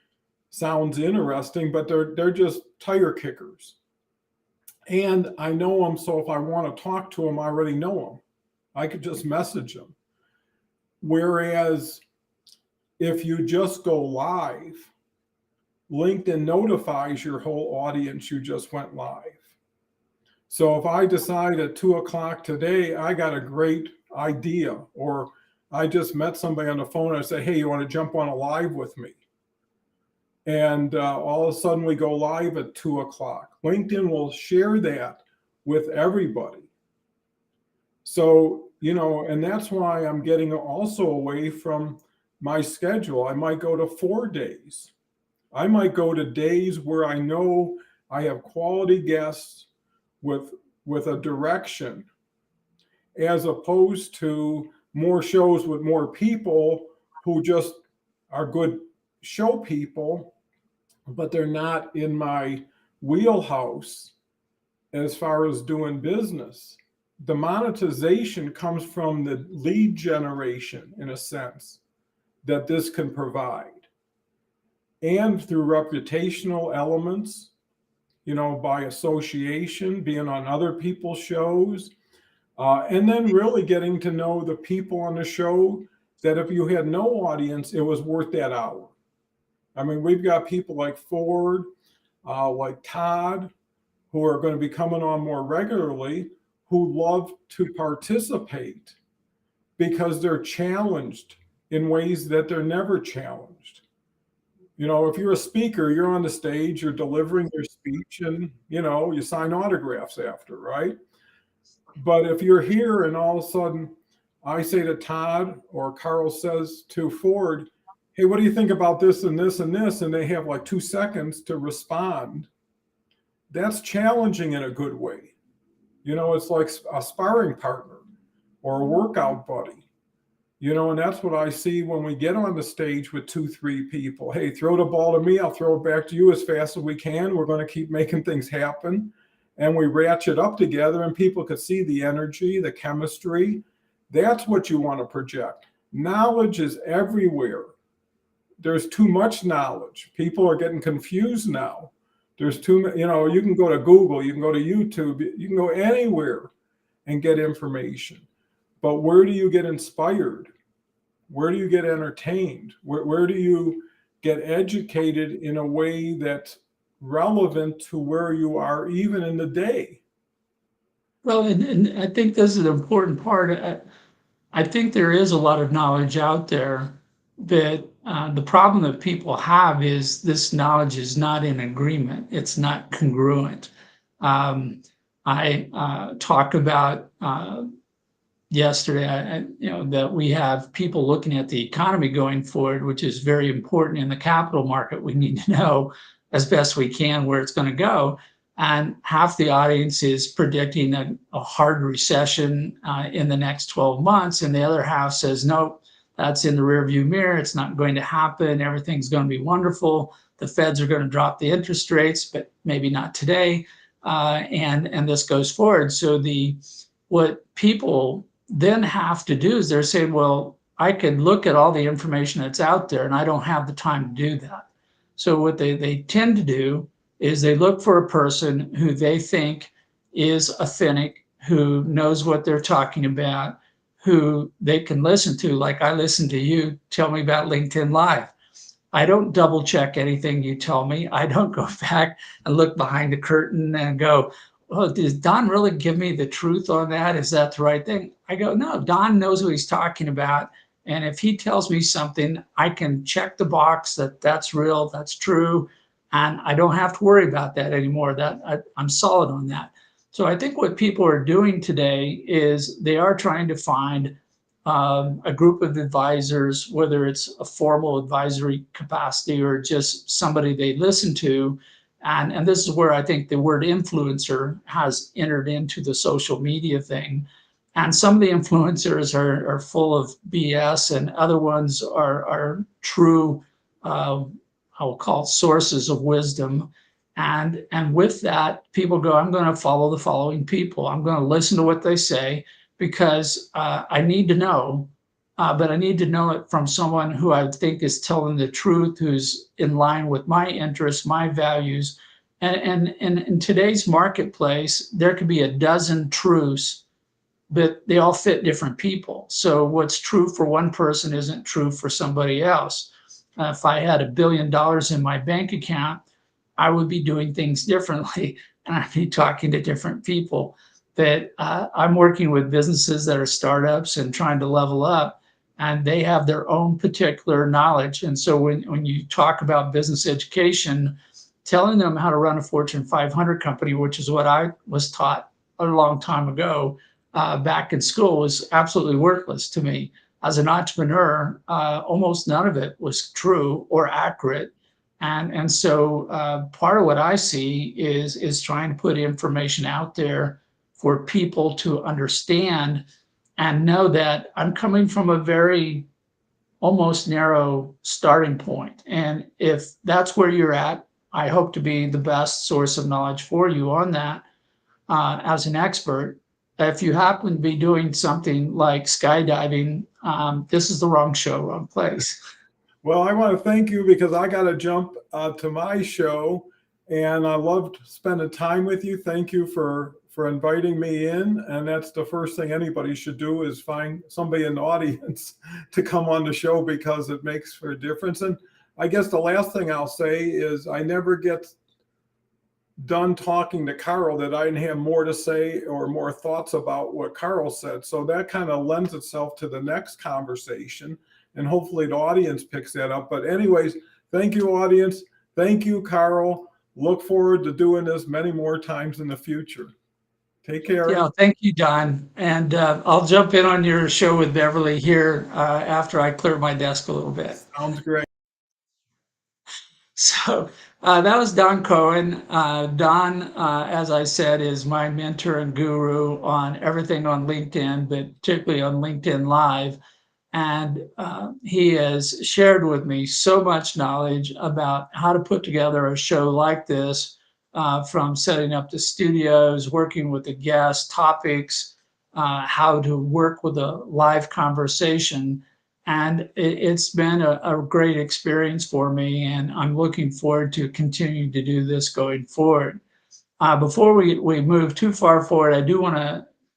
C: Sounds interesting, but they're just tire kickers. And I know them, so if I want to talk to them, I already know them. I could just message them. Whereas if you just go live, LinkedIn notifies your whole audience you just went live. So if I decide at 2:00 today, I got a great idea, or I just met somebody on the phone and I say, hey, you want to jump on a live with me? And all of a sudden we go live at 2:00. LinkedIn will share that with everybody. So, and that's why I'm getting also away from my schedule. I might go to 4 days. I might go to days where I know I have quality guests with a direction, as opposed to more shows with more people who just are good show people, but they're not in my wheelhouse as far as doing business. The monetization comes from the lead generation, in a sense, that this can provide. And through reputational elements, by association, being on other people's shows, and then really getting to know the people on the show that if you had no audience, it was worth that hour. I mean, we've got people like Ford, like Todd, who are going to be coming on more regularly, who love to participate because they're challenged in ways that they're never challenged. You know, if you're a speaker, you're on the stage, you're delivering your speech, and, you know, you sign autographs after, right? But if you're here and all of a sudden I say to Todd or Carl says to Ford, hey, what do you think about this and this and this? And they have like 2 seconds to respond. That's challenging in a good way. You know, it's like a sparring partner or a workout buddy. You know, and that's what I see when we get on the stage with 2, 3 people. Hey, throw the ball to me. I'll throw it back to you as fast as we can. We're going to keep making things happen. And we ratchet up together, and people could see the energy, the chemistry. That's what you want to project. Knowledge is everywhere. There's too much knowledge. People are getting confused now. There's too, you know, you can go to Google, you can go to YouTube, you can go anywhere and get information. But where do you get inspired? Where do you get entertained? Where do you get educated in a way that's relevant to where you are even in the day?
A: Well, and I think this is an important part. I think there is a lot of knowledge out there, but the problem that people have is this knowledge is not in agreement. It's not congruent. I talked about yesterday, that we have people looking at the economy going forward, which is very important in the capital market. We need to know as best we can where it's going to go. And half the audience is predicting a hard recession in the next 12 months. And the other half says, nope, that's in the rearview mirror. It's not going to happen. Everything's going to be wonderful. The Feds are going to drop the interest rates, but maybe not today. And this goes forward. So what people then have to do is they're saying, well, I can look at all the information that's out there and I don't have the time to do that. So what they tend to do is they look for a person who they think is authentic, who knows what they're talking about, who they can listen to. Like I listen to you tell me about LinkedIn Live. I don't double check anything you tell me. I don't go back and look behind the curtain and go, well, did Don really give me the truth on that? Is that the right thing? I go, no, Don knows what he's talking about. And if he tells me something, I can check the box that that's real, that's true. And I don't have to worry about that anymore. I'm solid on that. So I think what people are doing today is they are trying to find a group of advisors, whether it's a formal advisory capacity or just somebody they listen to. And this is where I think the word influencer has entered into the social media thing. And some of the influencers are full of BS, and other ones are true, I'll call sources of wisdom. And with that, people go, I'm going to follow the following people. I'm going to listen to what they say because I need to know, but I need to know it from someone who I think is telling the truth, who's in line with my interests, my values. And in today's marketplace, there could be a dozen truths, but they all fit different people. So what's true for one person isn't true for somebody else. If I had $1 billion in my bank account, I would be doing things differently and I'd be talking to different people. That I'm working with businesses that are startups and trying to level up, and they have their own particular knowledge. And so when you talk about business education, telling them how to run a Fortune 500 company, which is what I was taught a long time ago back in school, was absolutely worthless to me. As an entrepreneur, almost none of it was true or accurate. And so part of what I see is trying to put information out there for people to understand and know that I'm coming from a very almost narrow starting point. And if that's where you're at, I hope to be the best source of knowledge for you on that as an expert. If you happen to be doing something like skydiving, this is the wrong show, wrong place.
C: Well, I want to thank you because I got to jump to my show, and I loved spending time with you. Thank you for inviting me in, and that's the first thing anybody should do is find somebody in the audience to come on the show because it makes for a difference. And I guess the last thing I'll say is I never get done talking to Karl that I didn't have more to say or more thoughts about what Karl said. So that kind of lends itself to the next conversation, and hopefully the audience picks that up. But anyways, Thank you, audience. Thank you, Karl. Look forward to doing this many more times in the future. Take care.
A: Yeah, thank you, Don. And I'll jump in on your show with Beverly here after I clear my desk a little bit.
C: Sounds great.
A: So that was Don Cohen. Don, as I said, is my mentor and guru on everything on LinkedIn, but particularly on LinkedIn Live. And he has shared with me so much knowledge about how to put together a show like this, from setting up the studios, working with the guests, topics, how to work with a live conversation. And it's been a great experience for me, and I'm looking forward to continuing to do this going forward. Before we move too far forward, I do want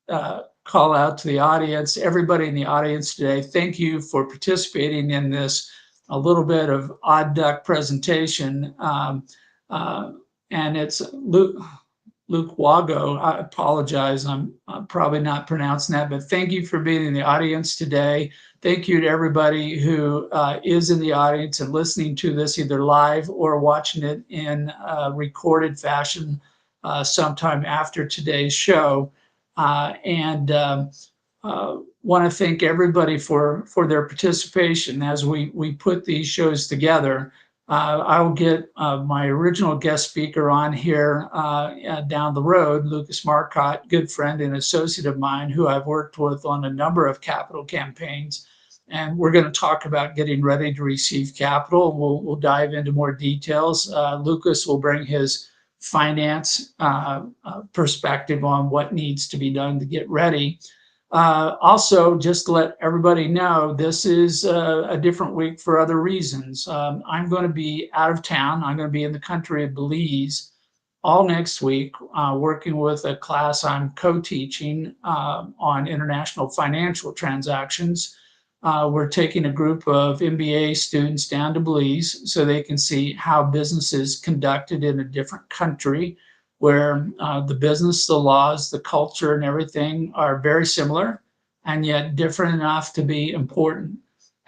A: to call out to the audience, everybody in the audience today. Thank you for participating in this a little bit of odd duck presentation. And it's Luke Wago. I apologize. I'm probably not pronouncing that, but thank you for being in the audience today. Thank you to everybody who is in the audience and listening to this either live or watching it in recorded fashion sometime after today's show. And want to thank everybody for their participation as we put these shows together. I will get my original guest speaker on here down the road, Lucas Marcotte, good friend and associate of mine who I've worked with on a number of capital campaigns. And we're going to talk about getting ready to receive capital. We'll dive into more details. Lucas will bring his finance perspective on what needs to be done to get ready. Also, just to let everybody know, this is a different week for other reasons. I'm going to be out of town. I'm going to be in the country of Belize all next week, working with a class I'm co-teaching on international financial transactions. We're taking a group of MBA students down to Belize so they can see how business is conducted in a different country, where the business, the laws, the culture, and everything are very similar and yet different enough to be important.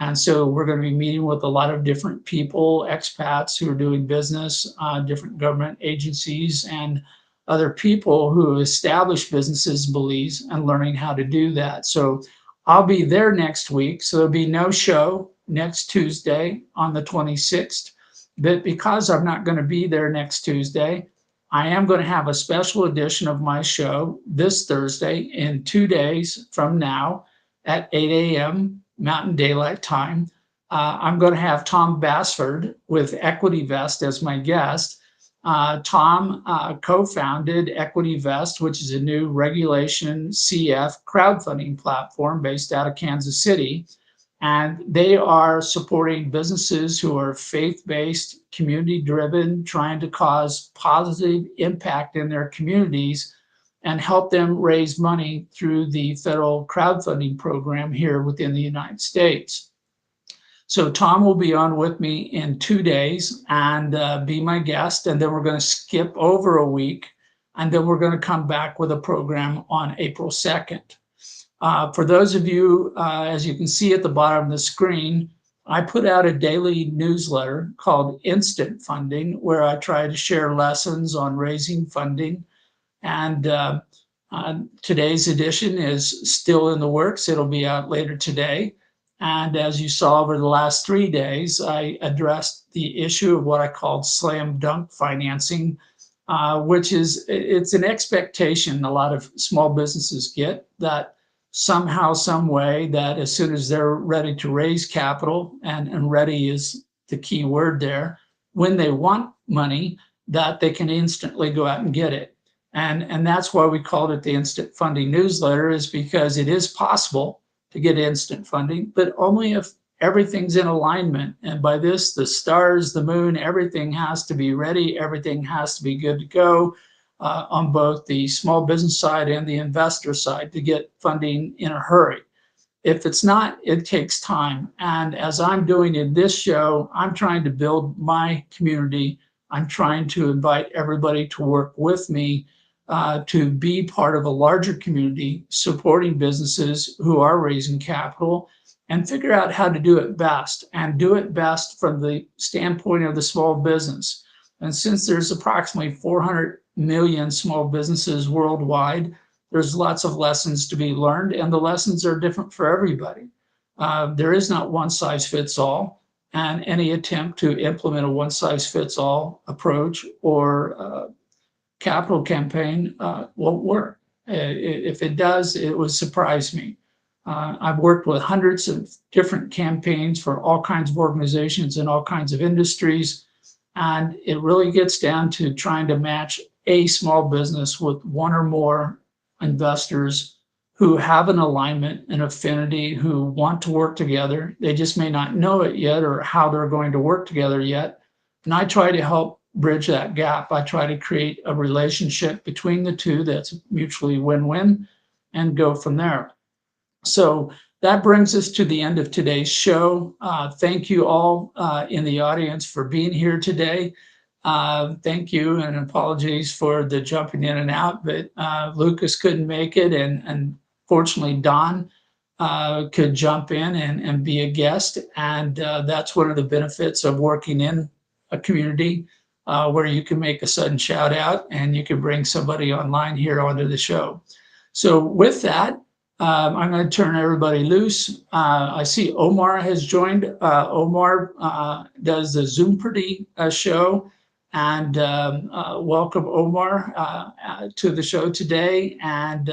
A: And so we're going to be meeting with a lot of different people, expats who are doing business, different government agencies, and other people who establish businesses in Belize and learning how to do that. So I'll be there next week. So there'll be no show next Tuesday on the 26th. But because I'm not going to be there next Tuesday, I am going to have a special edition of my show this Thursday in 2 days from now at 8 a.m. Mountain Daylight Time. I'm going to have Tom Bassford with Equity Vest as my guest. Tom co-founded Equity Vest, which is a new Regulation CF crowdfunding platform based out of Kansas City. And they are supporting businesses who are faith-based, community-driven, trying to cause positive impact in their communities and help them raise money through the federal crowdfunding program here within the United States. So Tom will be on with me in 2 days and be my guest. And then we're going to skip over a week. And then we're going to come back with a program on April 2nd. For those of you, as you can see at the bottom of the screen, I put out a daily newsletter called Instant Funding, where I try to share lessons on raising funding. And today's edition is still in the works. It'll be out later today. And as you saw over the last 3 days, I addressed the issue of what I called slam dunk financing, which is, it's an expectation a lot of small businesses get that somehow, some way, that as soon as they're ready to raise capital, and ready is the key word there, when they want money, that they can instantly go out and get it. And that's why we called it the Instant Funding Newsletter, is because it is possible to get instant funding, but only if everything's in alignment. And by this, the stars, the moon, everything has to be ready. Everything has to be good to go. On both the small business side and the investor side to get funding in a hurry. If it's not, it takes time. And as I'm doing in this show, I'm trying to build my community. I'm trying to invite everybody to work with me to be part of a larger community supporting businesses who are raising capital and figure out how to do it best, and do it best from the standpoint of the small business. And since there's approximately 400 million small businesses worldwide, there's lots of lessons to be learned, and the lessons are different for everybody. There is not one size fits all, and any attempt to implement a one size fits all approach or capital campaign won't work. If it does, it would surprise me. I've worked with hundreds of different campaigns for all kinds of organizations in all kinds of industries. And it really gets down to trying to match a small business with one or more investors who have an alignment, an affinity, who want to work together. They just may not know it yet or how they're going to work together yet. And I try to help bridge that gap. I try to create a relationship between the two that's mutually win-win and go from there. So that brings us to the end of today's show. Thank you all in the audience for being here today. Thank you, and apologies for the jumping in and out, but Lucas couldn't make it, and fortunately Don could jump in and be a guest. And that's one of the benefits of working in a community where you can make a sudden shout out and you can bring somebody online here onto the show. So with that, I'm going to turn everybody loose. I see Omar has joined. Omar does the Zoomperty show. And welcome, Omar, to the show today. And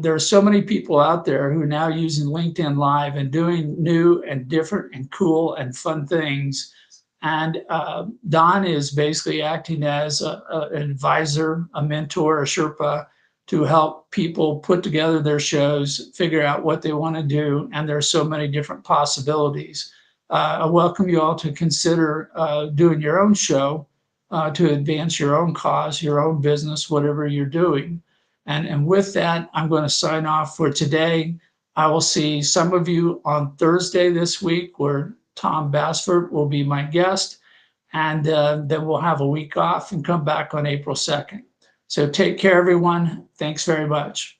A: there are so many people out there who are now using LinkedIn Live and doing new and different and cool and fun things. And Don is basically acting as an advisor, a mentor, a Sherpa, to help people put together their shows, figure out what they want to do, and there are so many different possibilities. I welcome you all to consider doing your own show to advance your own cause, your own business, whatever you're doing. And with that, I'm going to sign off for today. I will see some of you on Thursday this week, where Tom Basford will be my guest, and then we'll have a week off and come back on April 2nd. So take care, everyone. Thanks very much.